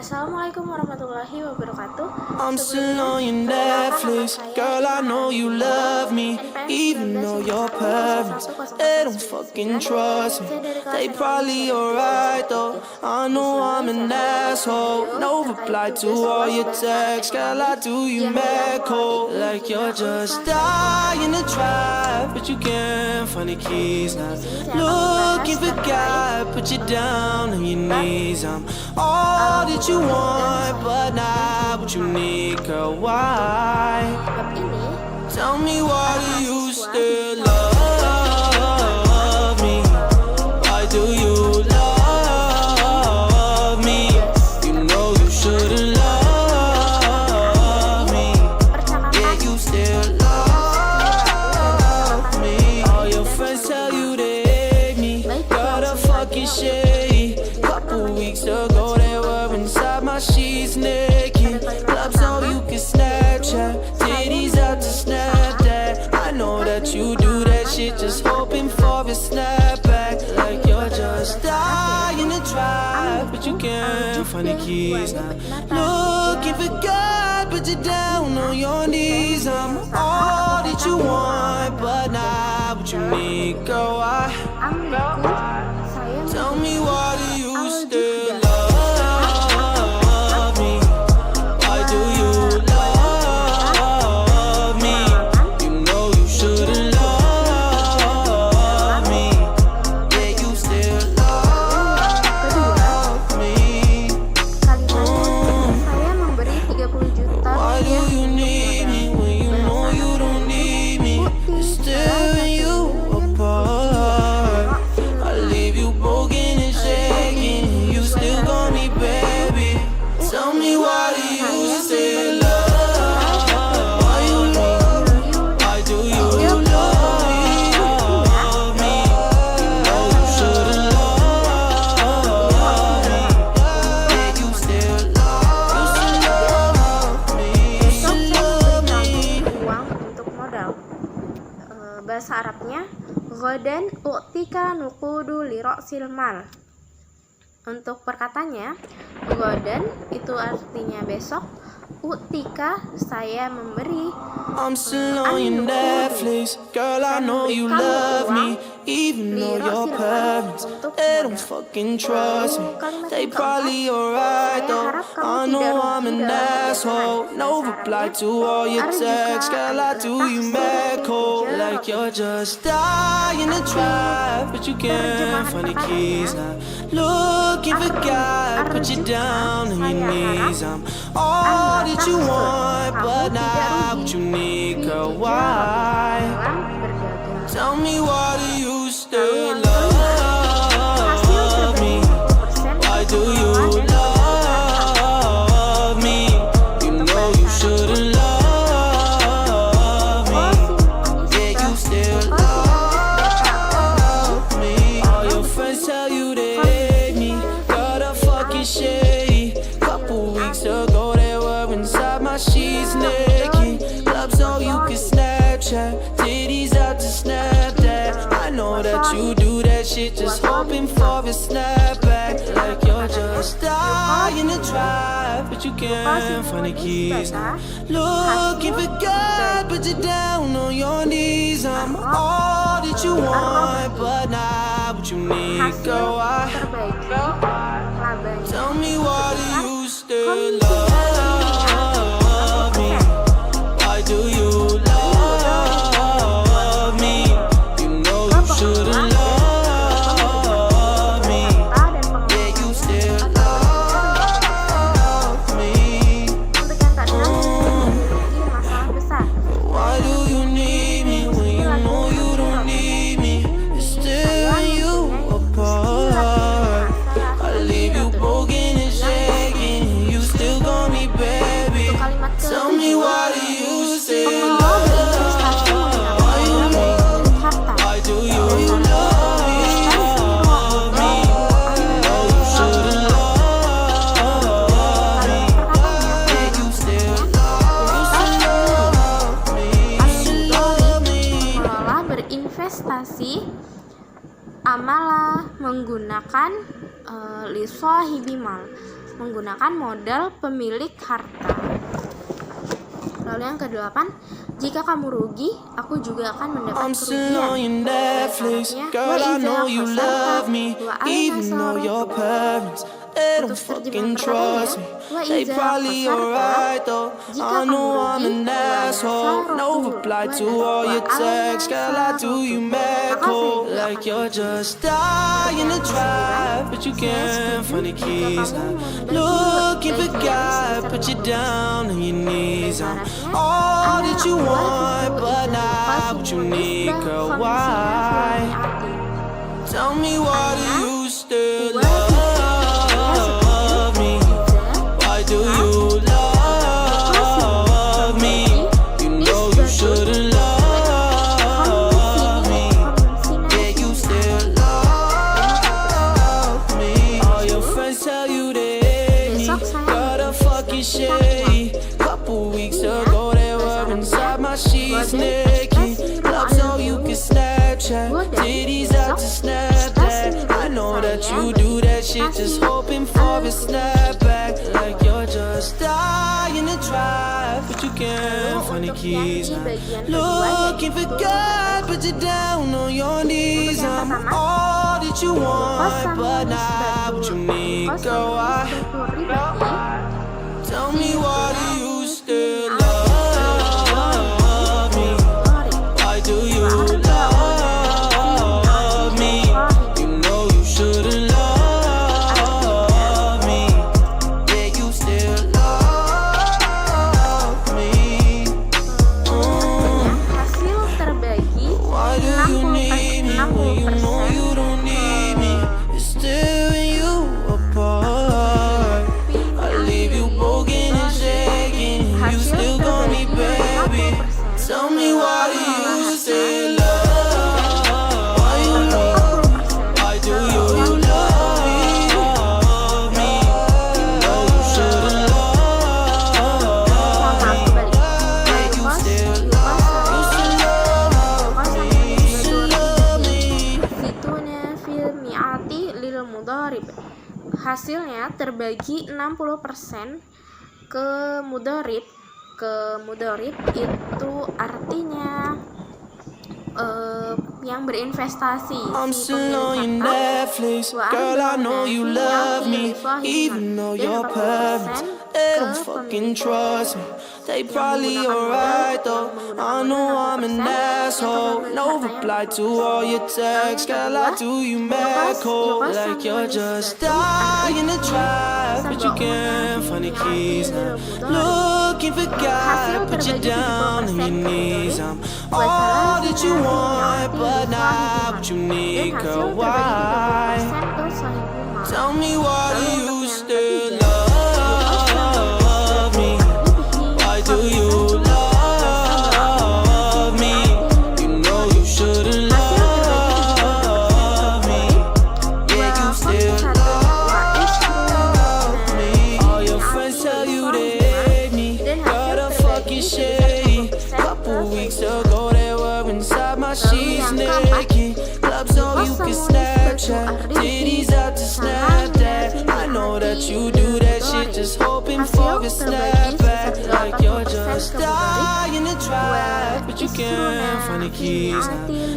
Assalamualaikum warahmatullahi wabarakatuh. I'm still on your Netflix. Girl, I know you love me. Even though your parents, they don't fucking trust me. They probably alright though. I know I'm an asshole. No reply to all your texts. Girl, I do you mad cold. Like you're just dying to try, but you can't find the keys now. Looking for God, put you down on your knees. I'm all that you want, but not what you need, girl. Why? Tell me, why do you still love me? Why do you love me? You know you shouldn't love me. Yeah, you still love me. All your friends tell you they hate me. Got a fucking shady. Couple weeks ago they were inside my sheets naked. Clubs so you can Snapchat. Titties out to snap that. I know that you do that shit just hoping for a snapback. Like you're just dying to try, but you can't find the keys now. Looking for God, but you're down on your knees. I'm all that you want, but not what you need, girl. Why? Tell me, why do you still love me? Why do you love me? You know you shouldn't love me. Yeah, you still love me. Saya memberi 30 juta Why do you need me when you know you don't need me? It's tearing you apart. I leave you broken and shaking. You still got me, baby. Tell me, why do you still love? Why you love me? Why do you love me? You know you shouldn't love me. Yeah, you still love me. You besok still saya love memberi me. uang untuk modal. Bahasa Arabnya Ghadan u'tika nuqudu li ra'sil mal. Untuk perkataannya, Ghadan itu artinya besok, u'tika saya memberi. I'm still on your Netflix. Girl, I know you love me. Even though your parents, they don't fucking trust me. They probably alright though. I know I'm an asshole. No reply to all your texts. Girl, I do you mad cold. Like you're just dying to try, but you can't find the keys now. Looking for God, put you down on your knees. I'm all that you want, but not what you need, girl. Why? Tell me, why do you still love me? Why do you love me? You know you shouldn't love me. Yeah, you still love me. All your friends tell you they hate me. Got a fucking shady. Couple weeks ago they were inside my sheets naked. Clubs so you can Snapchat. Titties out to snap that. I know that you do that shit just hoping for a snapback. Like you're just dying to try, but you can't find the keys now. Looking for God, but you're down on your knees. I'm all that you want, but not what you need, girl. Why? Tell me, why do you still love me? Why do you love me? You know you shouldn't love me. Yeah, you still love me. Untuk yang tak memiliki masalah besar. Why do you need me when you know you don't need me? It's tearing you apart. I leave you broken and shaking. You still got me, baby. Tell me, why do you still love me? Why do you love me? You know you shouldn't love me. Yeah, you still love me. You still love me. Mengelola berinvestasi, amalah menggunakan lisahibi mal. menggunakan modal pemilik harta. Lalu yang ke-8, jika kamu rugi, aku juga akan mendapat I'm still on your kerugian. Netflix, girl. I know you love me, even though your parents they don't fucking trust me. They probably alright though. I know I'm an asshole. No reply to all your texts, girl. I do you mad cold, like you're just dying to drive, but you can't find the keys. Looking for God, put you down on your knees. I'm all that you want, but not what you need, girl. Why? Tell me, why do you still love me? Why do you love me? You know you shouldn't love me, yet you still love me. All your friends tell you they hate me, got a fucking shade. Couple weeks ago they were inside my sheets naked. Love so you can Snapchat, titties out to Snapchat. I know that you do that shit just hoping for a snapback, like you're just dying to drive, but you can't find the keys. Looking for God, put you down on your knees. I'm all that you want, but not what you need, girl. Tell me, why do you still love me? Why do you love me? You know you shouldn't love me, yet you still love me. Hasil terbagi Why do you need me when you know you don't need me? It's tearing you apart. I leave you broken and shaking, you still got me, baby. Tell me, why do you still love? Why you love? Why do you love me? You know you shouldn't love me, yet you still love me. You still love me. Situna fil mi'ati lil mudharib. Hasilnya terbagi 60% ke mudharib. Ke mudharib itu artinya yang berinvestasi. I'm still on your Netflix, girl. I know you love me, even though your parents they don't fucking trust me. They probably alright though. I know I'm an asshole. No reply to all your texts, girl. I do you mad cold, like you're just dying to drive, but you can't find the keys. Looking for God, put you down on your knees. I'm all that you want, but not what you need, girl. Why? Tell me, why do you still love me? Why do you love me? You know you shouldn't love me, yet you still love me. All your friends tell you they hate me, got a fucking shade. Couple weeks ago they were inside my sheets naked. Club so you can Snapchat, titties out to Snapchat. I know that you do that shit just hoping for a snapback, like you're just dying to drive, but you can't find the keys.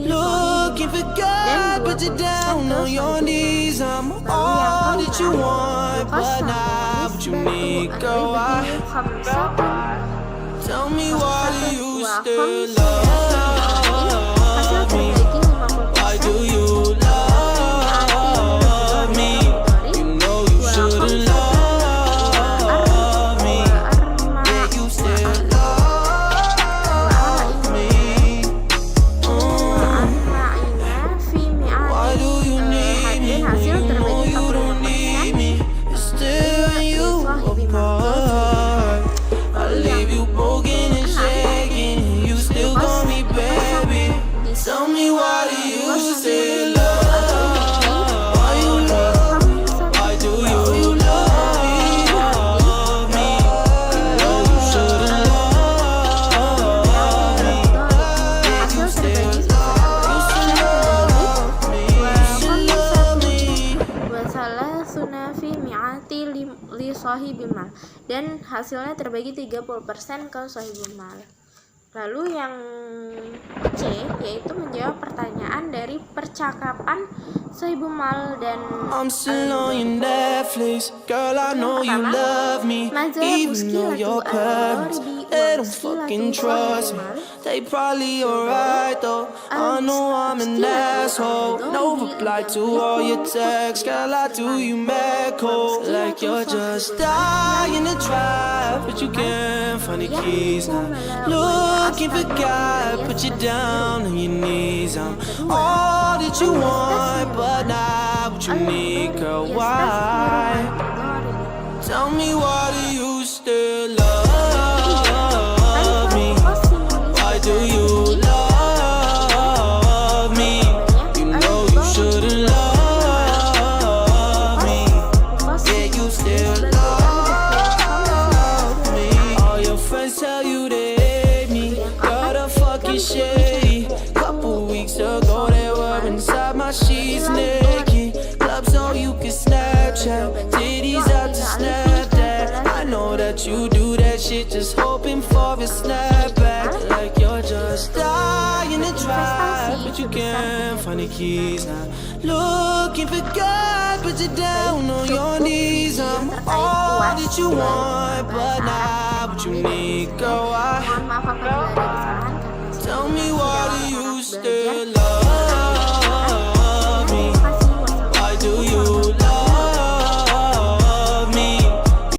Looking for God, put you down on your knees. I'm all that you want, but not what you need, girl. Tell me, why do you still love me? Why do you love me? You know you shouldn't love me, yet you still love me. Why do you need me when you know you don't need me? It's tearing you apart. I leave you broken and shaking, you still got me, baby. Wasalasuna fi mi'ati li sahibul mal. Dan hasilnya terbagi 30% ke sahibul mal. Lalu yang C yaitu menjawab pertanyaan dari percakapan sahibul mal dan I'm still on your Netflix, girl. I know you love me, even though your parents they don't fucking trust me. They probably alright though. I know I'm an asshole. No reply to all your texts, girl. I do you mad cold, like you're just dying to try, but you can't find the keys now. Looking for God, put you down on your knees. I'm all that you want, but not what you need, girl. Why? Tell me, why do you still love me? Why do you love me? You know you shouldn't love me, yet you still love me. All your friends tell you they hate me, got a fucking shady. Couple weeks ago they were inside my sheets naked. Clubs so you can Snapchat, titties out to Snapchat. I know that you do that shit just hoping for a snapback, like you're just dying to try, but you can't find the keys now. Looking for God, but you're down on your knees. I'm all that you want, but not what you need, girl. mohon maaf apabila ada kesalahan karena Tell me, why do you still love